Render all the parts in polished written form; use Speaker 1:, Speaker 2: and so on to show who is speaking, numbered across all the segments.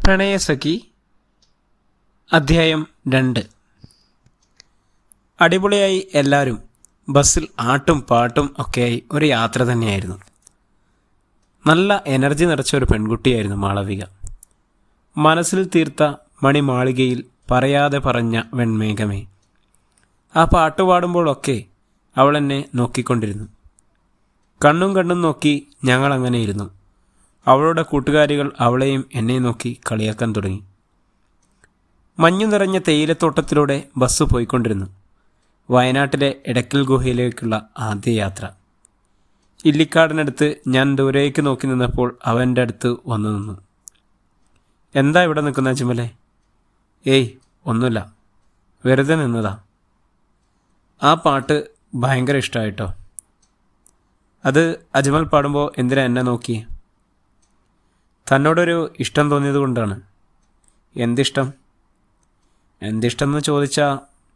Speaker 1: പ്രണയസഖി അധ്യായം 2. അടിപൊളിയായി എല്ലാവരും ബസ്സിൽ ആട്ടും പാട്ടും ഒക്കെയായി ഒരു യാത്ര തന്നെയായിരുന്നു. നല്ല എനർജി നിറച്ച ഒരു പെൺകുട്ടിയായിരുന്നു മാളവിക. മനസ്സിൽ തീർത്ത മണിമാളികയിൽ പറയാതെ പറഞ്ഞ വെൺമേഘമേ. ആ പാട്ട് പാടുമ്പോഴൊക്കെ അവൾ എന്നെ നോക്കിക്കൊണ്ടിരുന്നു. കണ്ണും നോക്കി ഞങ്ങളങ്ങനെ ഇരുന്നു. അവളുടെ കൂട്ടുകാരികൾ അവളെയും എന്നെയും നോക്കി കളിയാക്കാൻ തുടങ്ങി. മഞ്ഞു നിറഞ്ഞ തേയിലത്തോട്ടത്തിലൂടെ ബസ് പോയിക്കൊണ്ടിരുന്നു. വയനാട്ടിലെ എടക്കൽ ഗുഹയിലേക്കുള്ള ആദ്യ യാത്ര. ഇല്ലിക്കാടിനടുത്ത് ഞാൻ ദൂരേക്ക് നോക്കി നിന്നപ്പോൾ അവൻ്റെ അടുത്ത് വന്നു നിന്നു. എന്താ ഇവിടെ നിൽക്കുന്ന അജ്മലെ? ഏയ് ഒന്നുമില്ല, വെറുതെ നിന്നതാ. ആ പാട്ട് ഭയങ്കര ഇഷ്ടമായിട്ടോ. അത് അജ്മൽ പാടുമ്പോൾ എന്തിനാ എന്നെ നോക്കി? തന്നോടൊരു ഇഷ്ടം തോന്നിയത് കൊണ്ടാണ്. എന്തിഷ്ടം എന്ന് ചോദിച്ചാൽ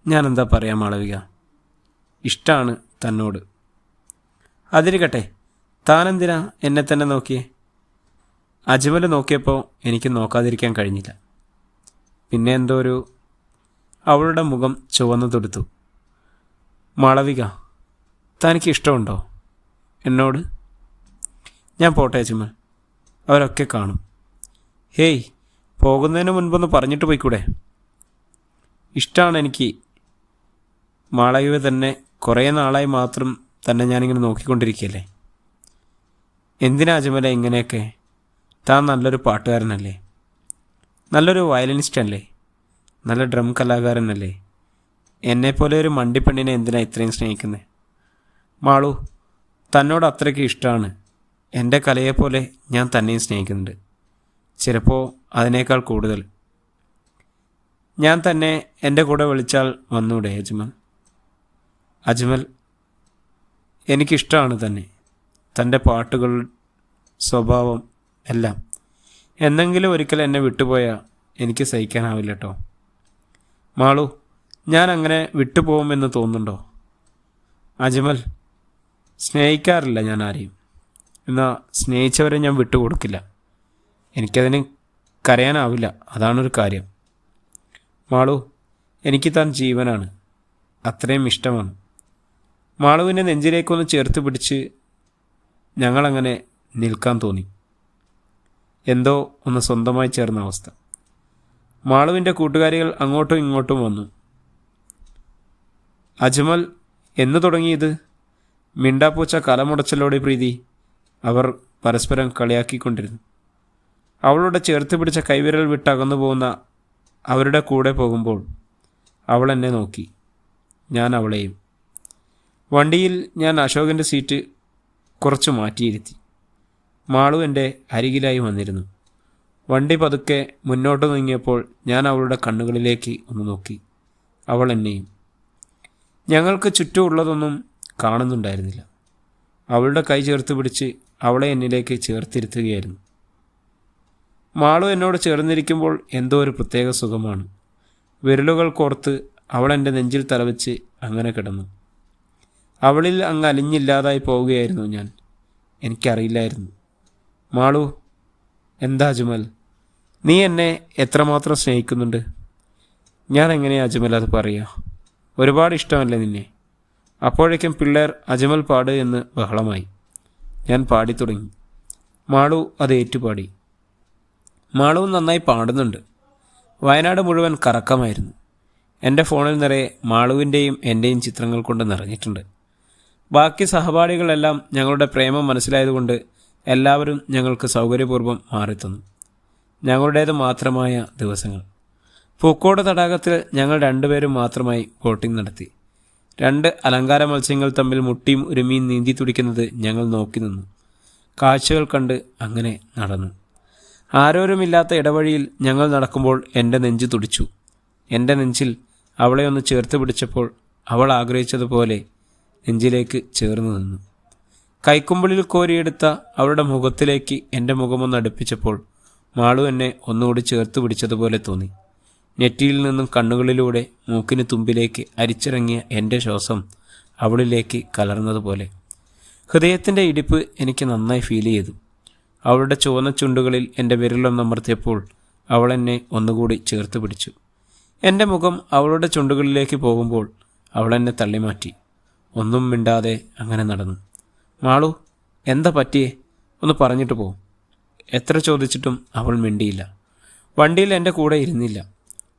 Speaker 1: ഞാൻ എന്താ പറയാ മാളവിക, ഇഷ്ടമാണ് തന്നോട്. അതിരിക്കട്ടെ, താനെന്തിനാ എന്നെ തന്നെ നോക്കിയേ? അജ്മൽ നോക്കിയപ്പോൾ എനിക്ക് നോക്കാതിരിക്കാൻ കഴിഞ്ഞില്ല. പിന്നെ എന്തോ അവളുടെ മുഖം ചുവന്നു തൊടുത്തു. മാളവിക, തനിക്ക് ഇഷ്ടമുണ്ടോ എന്നോട്? ഞാൻ പോട്ടെ അജ്മൽ, അവരൊക്കെ കാണും. ഹേയ്, പോകുന്നതിന് മുൻപൊന്ന് പറഞ്ഞിട്ട് പോയിക്കൂടെ? ഇഷ്ടമാണ് എനിക്ക്. മാളവിക തന്നെ കുറേ നാളായി മാത്രം തന്നെ ഞാനിങ്ങനെ നോക്കിക്കൊണ്ടിരിക്കുകയല്ലേ. എന്തിനാ അജ്മല ഇങ്ങനെയൊക്കെ? താൻ നല്ലൊരു പാട്ടുകാരനല്ലേ, നല്ലൊരു വയലിനിസ്റ്റ് അല്ലേ, നല്ല ഡ്രം കലാകാരനല്ലേ. എന്നെപ്പോലെ ഒരു മണ്ടിപ്പെണ്ണിനെ എന്തിനാ ഇത്രയും സ്നേഹിക്കുന്നത്? മാളു, തന്നോട് അത്രയ്ക്ക് ഇഷ്ടമാണ്. എൻ്റെ കലയെപ്പോലെ ഞാൻ തന്നെയും സ്നേഹിക്കുന്നുണ്ട്, ചിലപ്പോൾ അതിനേക്കാൾ കൂടുതൽ. ഞാൻ തന്നെ എൻ്റെ കൂടെ വിളിച്ചാൽ വന്നൂടെ അജ്മൽ? അജ്മൽ, എനിക്കിഷ്ടമാണ് തന്നെ, തൻ്റെ പാട്ടുകൾ, സ്വഭാവം എല്ലാം. എന്നെങ്കിലും ഒരിക്കൽ എന്നെ വിട്ടുപോയാൽ എനിക്ക് സഹിക്കാനാവില്ല കേട്ടോ. മാളു, ഞാൻ അങ്ങനെ വിട്ടുപോകുമെന്ന് തോന്നുന്നുണ്ടോ? അജ്മൽ, സ്നേഹിക്കാറില്ല ഞാൻ ആരെയും. എന്നാൽ സ്നേഹിച്ചവരെ ഞാൻ വിട്ടുകൊടുക്കില്ല. എനിക്കതിന് കരയാനാവില്ല, അതാണൊരു കാര്യം. മാളു, എനിക്ക് താൻ ജീവനാണ്, അത്രയും ഇഷ്ടമാണ്. മാളുവിനെ നെഞ്ചിലേക്കൊന്ന് ചേർത്ത് പിടിച്ച് ഞങ്ങളങ്ങനെ നിൽക്കാൻ തോന്നി. എന്തോ ഒന്ന് സ്വന്തമായി ചേർന്ന അവസ്ഥ. മാളുവിൻ്റെ കൂട്ടുകാരികൾ അങ്ങോട്ടും ഇങ്ങോട്ടും വന്നു. അജ്മൽ, എന്ന് തുടങ്ങിയത്? മിണ്ടാപ്പൂച്ച കലമുടച്ചലോടെ പ്രീതി, അവർ പരസ്പരം കളിയാക്കിക്കൊണ്ടിരുന്നു. അവളുടെ ചേർത്ത് പിടിച്ച കൈവിരൽ വിട്ട് അകന്നു പോകുന്ന അവരുടെ കൂടെ പോകുമ്പോൾ അവൾ എന്നെ നോക്കി, ഞാൻ അവളെയും. വണ്ടിയിൽ ഞാൻ അശോകൻ്റെ സീറ്റ് കുറച്ച് മാറ്റിയിരുത്തി. മാളു എൻ്റെ അരികിലായി വന്നിരുന്നു. വണ്ടി പതുക്കെ മുന്നോട്ട് നീങ്ങിയപ്പോൾ ഞാൻ അവളുടെ കണ്ണുകളിലേക്ക് ഒന്ന് നോക്കി. അവൾ എന്നെയും. ഞങ്ങൾക്ക് ചുറ്റുമുള്ളതൊന്നും കാണുന്നുണ്ടായിരുന്നില്ല. അവളുടെ കൈ ചേർത്ത് പിടിച്ച് അവളെ എന്നിലേക്ക് ചേർത്തിരുത്തുകയായിരുന്നു. മാളു എന്നോട് ചേർന്നിരിക്കുമ്പോൾ എന്തോ ഒരു പ്രത്യേക സുഖമാണ്. വിരലുകൾ കോർത്ത് അവൾ എൻ്റെ നെഞ്ചിൽ തലവെച്ച് അങ്ങനെ കിടന്നു. അവളിൽ അങ്ങ് അലിഞ്ഞില്ലാതായി പോവുകയായിരുന്നു ഞാൻ. എനിക്കറിയില്ലായിരുന്നു. മാളു, എന്താ അജ്മൽ, നീ എന്നെ എത്രമാത്രം സ്നേഹിക്കുന്നുണ്ട്? ഞാൻ എങ്ങനെയാ അജ്മൽ അത് പറയുക? ഒരുപാട് ഇഷ്ടമല്ലേ നിന്നെ? അപ്പോഴേക്കും പിള്ളേർ അജ്മൽ പാട് എന്ന് ബഹളമായി. ഞാൻ പാടിത്തുടങ്ങി. മാളു അത് ഏറ്റുപാടി. മാളുവും നന്നായി പാടുന്നുണ്ട്. വയനാട് മുഴുവൻ കറക്കമായിരുന്നു. എൻ്റെ ഫോണിൽ നിറയെ മാളുവിൻ്റെയും എൻ്റെയും ചിത്രങ്ങൾ കൊണ്ട് നിറഞ്ഞിട്ടുണ്ട്. ബാക്കി സഹപാഠികളെല്ലാം ഞങ്ങളുടെ പ്രേമം മനസ്സിലായതുകൊണ്ട് എല്ലാവരും ഞങ്ങൾക്ക് സൗകര്യപൂർവ്വം മാറിത്തന്നു. ഞങ്ങളുടേത് മാത്രമായ ദിവസങ്ങൾ. പൂക്കോട് തടാകത്തിൽ ഞങ്ങൾ രണ്ടുപേരും മാത്രമായി ബോട്ടിംഗ് നടത്തി. 2 അലങ്കാര മത്സ്യങ്ങൾ തമ്മിൽ മുട്ടിയും ഉരുമിയും നീന്തി തുടിക്കുന്നത് ഞങ്ങൾ നോക്കി നിന്നു. കാഴ്ചകൾ കണ്ട് അങ്ങനെ നടന്നു. ആരോരുമില്ലാത്ത ഇടവഴിയിൽ ഞങ്ങൾ നടക്കുമ്പോൾ എൻ്റെ നെഞ്ച് തുടിച്ചു. എൻ്റെ നെഞ്ചിൽ അവളെ ഒന്ന് ചേർത്ത് പിടിച്ചപ്പോൾ അവൾ ആഗ്രഹിച്ചതുപോലെ നെഞ്ചിലേക്ക് ചേർന്ന് നിന്നു. കൈക്കുമ്പിളിൽ കോരിയെടുത്ത അവളുടെ മുഖത്തിലേക്ക് എൻ്റെ മുഖമൊന്ന് അടുപ്പിച്ചപ്പോൾ മാളു എന്നെ ഒന്നുകൂടി ചേർത്ത് പിടിച്ചതുപോലെ തോന്നി. നെറ്റിയിൽ നിന്നും കണ്ണുകളിലൂടെ മൂക്കിന് തുമ്പിലേക്ക് അരിച്ചിറങ്ങിയ എൻ്റെ ശ്വാസം അവളിലേക്ക് കലർന്നതുപോലെ. ഹൃദയത്തിൻ്റെ ഇടിപ്പ് എനിക്ക് നന്നായി ഫീൽ ചെയ്തു. അവളുടെ ചുവന്ന ചുണ്ടുകളിൽ എൻ്റെ വിരലൊന്നമർത്തിയപ്പോൾ അവൾ എന്നെ ഒന്നുകൂടി ചേർത്ത് പിടിച്ചു. എൻ്റെ മുഖം അവളുടെ ചുണ്ടുകളിലേക്ക് പോകുമ്പോൾ അവൾ എന്നെ തള്ളിമാറ്റി. ഒന്നും മിണ്ടാതെ അങ്ങനെ നടന്നു. മാളു, എന്താ പറ്റിയേ? ഒന്ന് പറഞ്ഞിട്ട് പോ. എത്ര ചോദിച്ചിട്ടും അവൾ മിണ്ടിയില്ല. വണ്ടിയിൽ എൻ്റെ കൂടെ ഇരുന്നില്ല.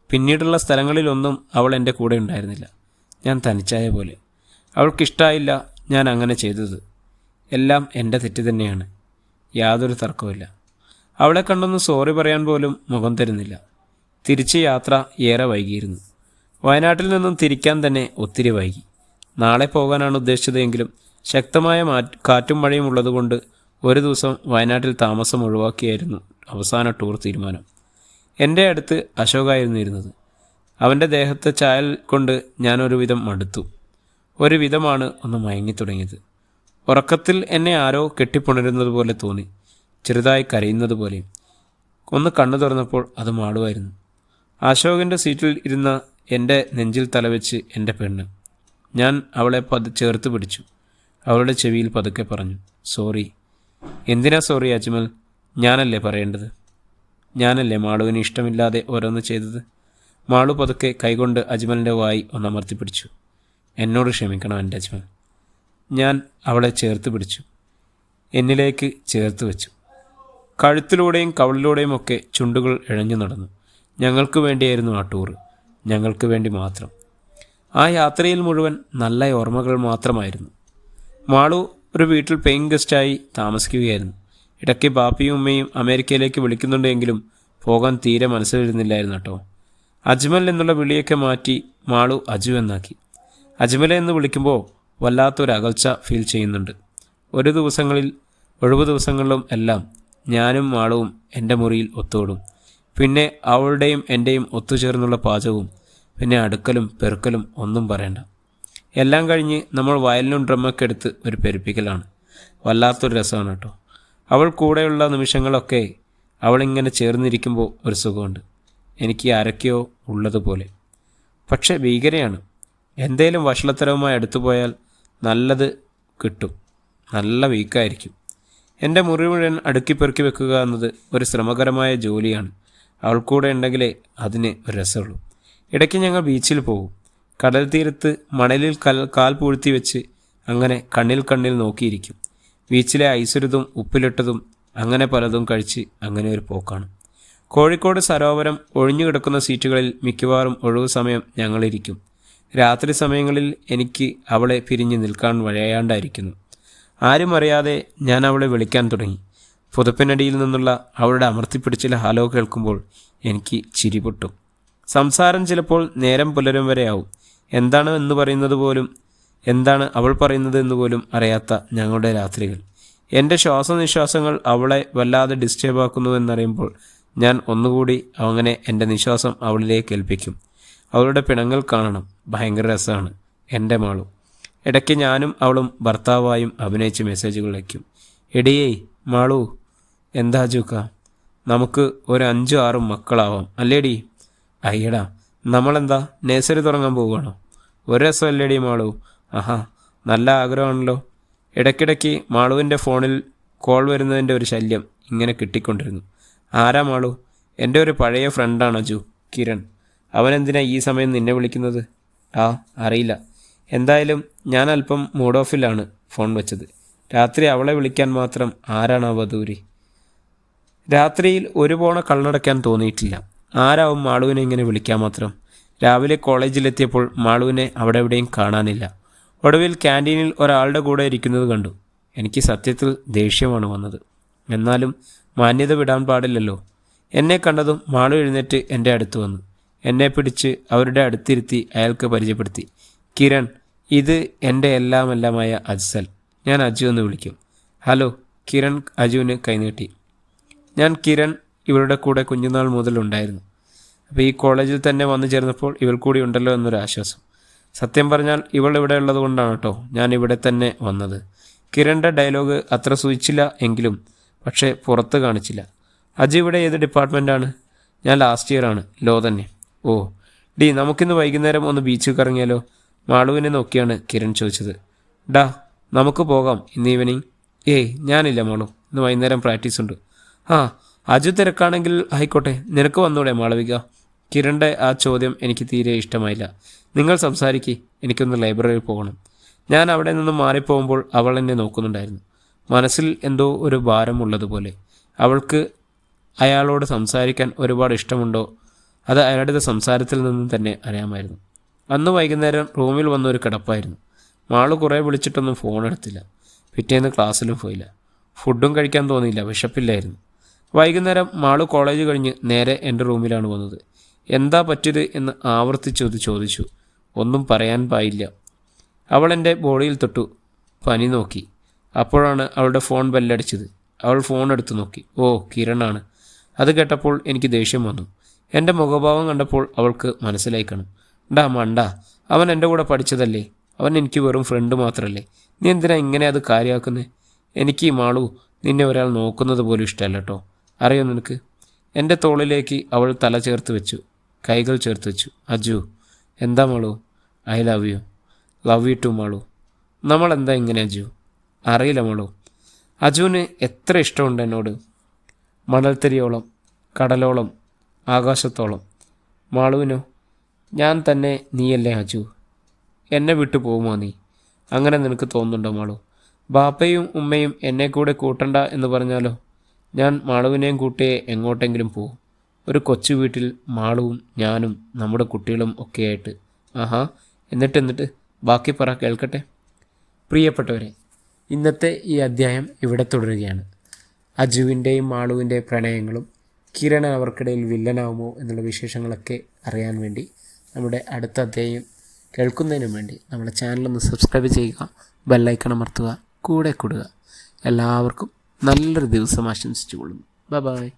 Speaker 1: പിന്നീടുള്ള സ്ഥലങ്ങളിലൊന്നും അവൾ എൻ്റെ കൂടെ ഉണ്ടായിരുന്നില്ല. ഞാൻ തനിച്ചായ പോലെ. അവൾക്കിഷ്ടമായില്ല ഞാൻ അങ്ങനെ ചെയ്തത്. എല്ലാം എൻ്റെ തെറ്റ് തന്നെയാണ്, യാതൊരു തർക്കവുമില്ല. അവളെ കണ്ടൊന്ന് സോറി പറയാൻ പോലും മുഖം തരുന്നില്ല. തിരിച്ച് യാത്ര ഏറെ വൈകിയിരുന്നു. വയനാട്ടിൽ നിന്നും തിരിക്കാൻ തന്നെ ഒത്തിരി വൈകി. നാളെ പോകാനാണ് ഉദ്ദേശിച്ചതെങ്കിലും ശക്തമായ കാറ്റും മഴയും ഉള്ളതുകൊണ്ട് ഒരു ദിവസം വയനാട്ടിൽ താമസം ഒഴിവാക്കിയായിരുന്നു അവസാന ടൂർ തീരുമാനം. എൻ്റെ അടുത്ത് അശോകായിരുന്നു ഇരുന്നത്. അവൻ്റെ ദേഹത്തെ ചായൽ കൊണ്ട് ഞാനൊരുവിധം മടുത്തു. ഒരു വിധമാണ് ഒന്ന് മയങ്ങിത്തുടങ്ങിയത്. ഉറക്കത്തിൽ എന്നെ ആരോ കെട്ടിപ്പുണരുന്നത് പോലെ തോന്നി, ചെറുതായി കരയുന്നത് പോലെയും. ഒന്ന് കണ്ണു തുറന്നപ്പോൾ അത് മാളുവായിരുന്നു. അശോകൻ്റെ സീറ്റിൽ ഇരുന്ന എൻ്റെ നെഞ്ചിൽ തലവെച്ച് എൻ്റെ പെണ്ണ്. ഞാൻ അവളെ ചേർത്ത് പിടിച്ചു. അവളുടെ ചെവിയിൽ പതുക്കെ പറഞ്ഞു, സോറി. എന്തിനാ സോറി അജ്മൽ? ഞാനല്ലേ പറയേണ്ടത്? ഞാനല്ലേ മാളുവിന് ഇഷ്ടമില്ലാതെ ഓരോന്ന് ചെയ്തത്? മാളു പതുക്കെ കൈകൊണ്ട് അജ്മലിൻ്റെ വായി ഒന്നമർത്തിപ്പിടിച്ചു. എന്നോട് ക്ഷമിക്കണം എൻ്റെ അജ്മൽ. ഞാൻ അവളെ ചേർത്ത് പിടിച്ചു, എന്നിലേക്ക് ചേർത്ത് വെച്ചു. കഴുത്തിലൂടെയും കവളിലൂടെയും ഒക്കെ ചുണ്ടുകൾ ഇഴഞ്ഞു നടന്നു. ഞങ്ങൾക്ക് വേണ്ടിയായിരുന്നു ആ ടൂറ്, ഞങ്ങൾക്ക് വേണ്ടി മാത്രം. ആ യാത്രയിൽ മുഴുവൻ നല്ല ഓർമ്മകൾ മാത്രമായിരുന്നു. മാളു ഒരു വീട്ടിൽ പേയിങ് ഗസ്റ്റായി താമസിക്കുകയായിരുന്നു. ഇടയ്ക്ക് ബാപ്പിയും ഉമ്മയും അമേരിക്കയിലേക്ക് വിളിക്കുന്നുണ്ടെങ്കിലും പോകാൻ തീരെ മനസ്സ് വരുന്നില്ലായിരുന്നു കേട്ടോ. അജ്മൽ എന്നുള്ള വിളിയൊക്കെ മാറ്റി മാളു അജു എന്നാക്കി. അജ്മലെ എന്ന് വിളിക്കുമ്പോൾ വല്ലാത്തൊരു അകൽച്ച ഫീൽ ചെയ്യുന്നുണ്ട്. ഒഴിവു ദിവസങ്ങളിലും എല്ലാം ഞാനും മാളുവും എൻ്റെ മുറിയിൽ ഒത്തുകൂടും. പിന്നെ അവളുടെയും എൻ്റെയും ഒത്തുചേർന്നുള്ള പാചകവും, പിന്നെ അടുക്കലും പെറുക്കലും ഒന്നും പറയണ്ട. എല്ലാം കഴിഞ്ഞ് നമ്മൾ വയലിനും ഡ്രമ്മൊക്കെ എടുത്ത് ഒരു പെരുപ്പിക്കലാണ്. വല്ലാത്തൊരു രസമാണ് കേട്ടോ. അവൾ കൂടെയുള്ള നിമിഷങ്ങളൊക്കെ അവളിങ്ങനെ ചേർന്നിരിക്കുമ്പോൾ ഒരു സുഖമുണ്ട്. എനിക്ക് ആരൊക്കെയോ ഉള്ളതുപോലെ. പക്ഷെ ഭീകരയാണ്. എന്തേലും വഷളത്തരവുമായി അടുത്തു പോയാൽ നല്ലത് കിട്ടും, നല്ല വീക്കായിരിക്കും. എൻ്റെ മുറി മുഴുവൻ അടുക്കി പെറുക്കി വെക്കുക എന്നത് ഒരു ശ്രമകരമായ ജോലിയാണ്. അവൾ കൂടെ ഉണ്ടെങ്കിലേ അതിന് ഒരു രസമുള്ളൂ. ഇടയ്ക്ക് ഞങ്ങൾ ബീച്ചിൽ പോകും. കടൽ തീരത്ത് മണലിൽ കാൽ പൂഴ്ത്തി വെച്ച് അങ്ങനെ കണ്ണിൽ നോക്കിയിരിക്കും. ബീച്ചിലെ ഐസുരുതും ഉപ്പിലിട്ടതും അങ്ങനെ പലതും കഴിച്ച് അങ്ങനെ ഒരു പോക്കാണ്. കോഴിക്കോട് സരോവരം ഒഴിഞ്ഞു കിടക്കുന്ന സീറ്റുകളിൽ മിക്കവാറും ഒഴിവു സമയം ഞങ്ങളിരിക്കും. രാത്രി സമയങ്ങളിൽ എനിക്ക് അവളെ പിരിഞ്ഞ് നിൽക്കാൻ വഴിയാണ്ടായിരിക്കുന്നു. ആരും അറിയാതെ ഞാൻ അവളെ വിളിക്കാൻ തുടങ്ങി. പുതപ്പിനടിയിൽ നിന്നുള്ള അവളുടെ അമർത്തിപ്പിടിച്ചിലെ ഹലോ കേൾക്കുമ്പോൾ എനിക്ക് ചിരി പൊട്ടും. സംസാരം ചിലപ്പോൾ നേരം പുലരും വരെയാവും. എന്താണ് അവൾ പറയുന്നത് എന്ന് പോലും അറിയാത്ത ഞങ്ങളുടെ രാത്രികൾ. എൻ്റെ ശ്വാസനിശ്വാസങ്ങൾ അവളെ വല്ലാതെ ഡിസ്റ്റർബ് ആക്കുന്നുവെന്നറിയുമ്പോൾ ഞാൻ ഒന്നുകൂടി അങ്ങനെ എൻ്റെ നിശ്വാസം അവളിലേക്ക് ഏൽപ്പിക്കും. അവളുടെ പിണങ്ങൾ കാണണം, ഭയങ്കര രസമാണ് എൻ്റെ മാളു. ഇടയ്ക്ക് ഞാനും അവളും ഭർത്താവായും അഭിനയിച്ച് മെസ്സേജുകൾ വയ്ക്കും. എടിയേ മാളു, എന്താ ജൂക്ക, നമുക്ക് ഒരു 5-6 മക്കളാവാം അല്ലേടി? അയ്യടാ, നമ്മളെന്താ നേഴ്സറി തുടങ്ങാൻ പോവുകയാണോ? ഒരു രസമല്ലേടി മാളു? ആഹാ, നല്ല ആഗ്രഹമാണല്ലോ. ഇടയ്ക്കിടയ്ക്ക് മാളുവിൻ്റെ ഫോണിൽ കോൾ വരുന്നതിൻ്റെ ഒരു ശല്യം ഇങ്ങനെ കിട്ടിക്കൊണ്ടിരുന്നു. ആരാ മാളു? എൻ്റെ ഒരു പഴയ ഫ്രണ്ടാണ് അജു, കിരൺ. അവനെന്തിനാ ഈ സമയം നിന്നെ വിളിക്കുന്നത്? അറിയില്ല. എന്തായാലും ഞാൻ അല്പം മൂഡ് ഓഫിലാണ് ഫോൺ വെച്ചത്. രാത്രി അവളെ വിളിക്കാൻ മാത്രം ആരാണ് ആ വധൂരി? രാത്രിയിൽ ഒരു പോണ കണ്ണടയ്ക്കാൻ തോന്നിയിട്ടില്ല. ആരാവും മാളുവിനെ ഇങ്ങനെ വിളിക്കാൻ മാത്രം? രാവിലെ കോളേജിലെത്തിയപ്പോൾ മാളുവിനെ അവിടെ എവിടെയും കാണാനില്ല. ഒടുവിൽ ക്യാൻറ്റീനിൽ ഒരാളുടെ കൂടെ ഇരിക്കുന്നത് കണ്ടു. എനിക്ക് സത്യത്തിൽ ദേഷ്യമാണ് വന്നത്. എന്നാലും മാന്യത വിടാൻ പാടില്ലല്ലോ. എന്നെ കണ്ടതും മാളു എഴുന്നേറ്റ് എൻ്റെ അടുത്ത് വന്നു. എന്നെ പിടിച്ച് അവരുടെ അടുത്തിരുത്തി അയാൾക്ക് പരിചയപ്പെടുത്തി. കിരൺ, ഇത് എൻ്റെ എല്ലാമായ അജ്സൽ. ഞാൻ അജു എന്ന് വിളിക്കും. ഹലോ. കിരൺ അജുവിന് കൈനീട്ടി. ഞാൻ കിരൺ ഇവളുടെ കൂടെ കുഞ്ഞുനാൾ മുതലുണ്ടായിരുന്നു. അപ്പോൾ ഈ കോളേജിൽ തന്നെ വന്നു ചേർന്നപ്പോൾ ഇവൾ കൂടി ഉണ്ടല്ലോ എന്നൊരു ആശ്വാസം. സത്യം പറഞ്ഞാൽ ഇവൾ ഇവിടെ ഉള്ളത് കൊണ്ടാണ് കേട്ടോ ഞാൻ ഇവിടെ തന്നെ വന്നത്. കിരണിൻ്റെ ഡയലോഗ് അത്ര സൂചിച്ചില്ല എങ്കിലും പക്ഷേ പുറത്ത് കാണിച്ചില്ല. അജു ഇവിടെ ഏത് ഡിപ്പാർട്ട്മെൻറ്റാണ്? ഞാൻ ലാസ്റ്റ് ഇയർ ആണ്, ലോ തന്നെ. ഓ ഡി, നമുക്കിന്ന് വൈകുന്നേരം ഒന്ന് ബീച്ചിൽ കറങ്ങിയാലോ? മാളുവിനെ നോക്കിയാണ് കിരൺ ചോദിച്ചത്. ഡാ, നമുക്ക് പോകാം ഇന്ന് ഈവനിങ്. ഞാനില്ല മാളു, ഇന്ന് വൈകുന്നേരം പ്രാക്ടീസ് ഉണ്ട്. അജു തിരക്കാണെങ്കിൽ ആയിക്കോട്ടെ, നിനക്ക് വന്നൂടെ മാളവിക? കിരണിൻ്റെ ആ ചോദ്യം എനിക്ക് തീരെ ഇഷ്ടമായില്ല. നിങ്ങൾ സംസാരിക്ക്, എനിക്കൊന്ന് ലൈബ്രറിയിൽ പോകണം. ഞാൻ അവിടെ നിന്ന് മാറിപ്പോകുമ്പോൾ അവൾ എന്നെ നോക്കുന്നുണ്ടായിരുന്നു. മനസ്സിൽ എന്തോ ഒരു ഭാരമുള്ളതുപോലെ. അവൾക്ക് അയാളോട് സംസാരിക്കാൻ ഒരുപാട് ഇഷ്ടമുണ്ടോ അത് അയാളുടെ സംസാരത്തിൽ നിന്നും തന്നെ അറിയാമായിരുന്നു. അന്ന് വൈകുന്നേരം റൂമിൽ വന്നൊരു കിടപ്പായിരുന്നു. മാള് കുറേ വിളിച്ചിട്ടൊന്നും ഫോൺ എടുത്തില്ല. പിറ്റേന്ന് ക്ലാസ്സിലും പോയില്ല. ഫുഡും കഴിക്കാൻ തോന്നിയില്ല, വിശപ്പില്ലായിരുന്നു. വൈകുന്നേരം മാളു കോളേജ് കഴിഞ്ഞ് നേരെ എൻ്റെ റൂമിലാണ് വന്നത്. എന്താ പറ്റിയത് എന്ന് ആവർത്തിച്ചത് ചോദിച്ചു. ഒന്നും പറയാൻ പായില്ല. അവൾ എൻ്റെ ബോഡിയിൽ തൊട്ടു, പനി നോക്കി. അപ്പോഴാണ് അവളുടെ ഫോൺ ബെല്ലടിച്ചത്. അവൾ ഫോൺ എടുത്തു നോക്കി. ഓ, കിരണാണ്. അത് കേട്ടപ്പോൾ എനിക്ക് ദേഷ്യം വന്നു. എൻ്റെ മുഖഭാവം കണ്ടപ്പോൾ അവൾക്ക് മനസ്സിലായി കാണും. ഡാ മണ്ട, അവൻ എൻ്റെ കൂടെ പഠിച്ചതല്ലേ? അവൻ എനിക്ക് വെറും ഫ്രണ്ട് മാത്രമല്ലേ? നീ എന്തിനാ ഇങ്ങനെ അത് കാര്യമാക്കുന്നത്? എനിക്ക് ഈ മാളു നിന്നെ ഒരാൾ നോക്കുന്നത് പോലും ഇഷ്ടമല്ല കേട്ടോ. അറിയോ നിനക്ക്? എൻ്റെ തോളിലേക്ക് അവൾ തല ചേർത്ത് വെച്ചു, കൈകൾ ചേർത്ത് വെച്ചു. അജു, എന്താ Malu? I love you. Love you too Malu. നമ്മളെന്താ ഇങ്ങനെ അജു? അറിയില്ല മാളു. അജുവിന് എത്ര ഇഷ്ടമുണ്ട് എന്നോട്. മണൽത്തരിയോളം, കടലോളം, ആകാശത്തോളം. മാളുവിനോ? ഞാൻ തന്നെ നീയല്ലേ അജു? എന്നെ വിട്ടു പോകുമോ നീ? അങ്ങനെ നിനക്ക് തോന്നുന്നുണ്ടോ മാളു? ബാപ്പയും ഉമ്മയും എന്നെ കൂടെ കൂട്ടണ്ട എന്ന് പറഞ്ഞാലോ? ഞാൻ മാളുവിനെയും കൂട്ടിയേ എങ്ങോട്ടെങ്കിലും പോവും. ഒരു കൊച്ചു വീട്ടിൽ മാളുവും ഞാനും നമ്മുടെ കുട്ടികളും ഒക്കെയായിട്ട്. ആഹാ, എന്നിട്ട് ബാക്കി പറ, കേൾക്കട്ടെ. പ്രിയപ്പെട്ടവരെ, ഇന്നത്തെ ഈ അധ്യായം ഇവിടെ തുടരുകയാണ്. അജുവിൻ്റെയും മാളുവിൻ്റെയും പ്രണയങ്ങളും കിരൺ അവർക്കിടയിൽ വില്ലനാവുമോ എന്നുള്ള വിശേഷങ്ങളൊക്കെ അറിയാൻ വേണ്ടി നമ്മുടെ അടുത്ത അധ്യായം കേൾക്കുന്നതിനും വേണ്ടി നമ്മുടെ ചാനലൊന്ന് സബ്സ്ക്രൈബ് ചെയ്യുക, ബെല്ലൈക്കൺ അമർത്തുക, കൂടെ കൂടുക. എല്ലാവർക്കും നല്ലൊരു ദിവസം ആശംസിച്ചുകൊള്ളുന്നു. Bye bye.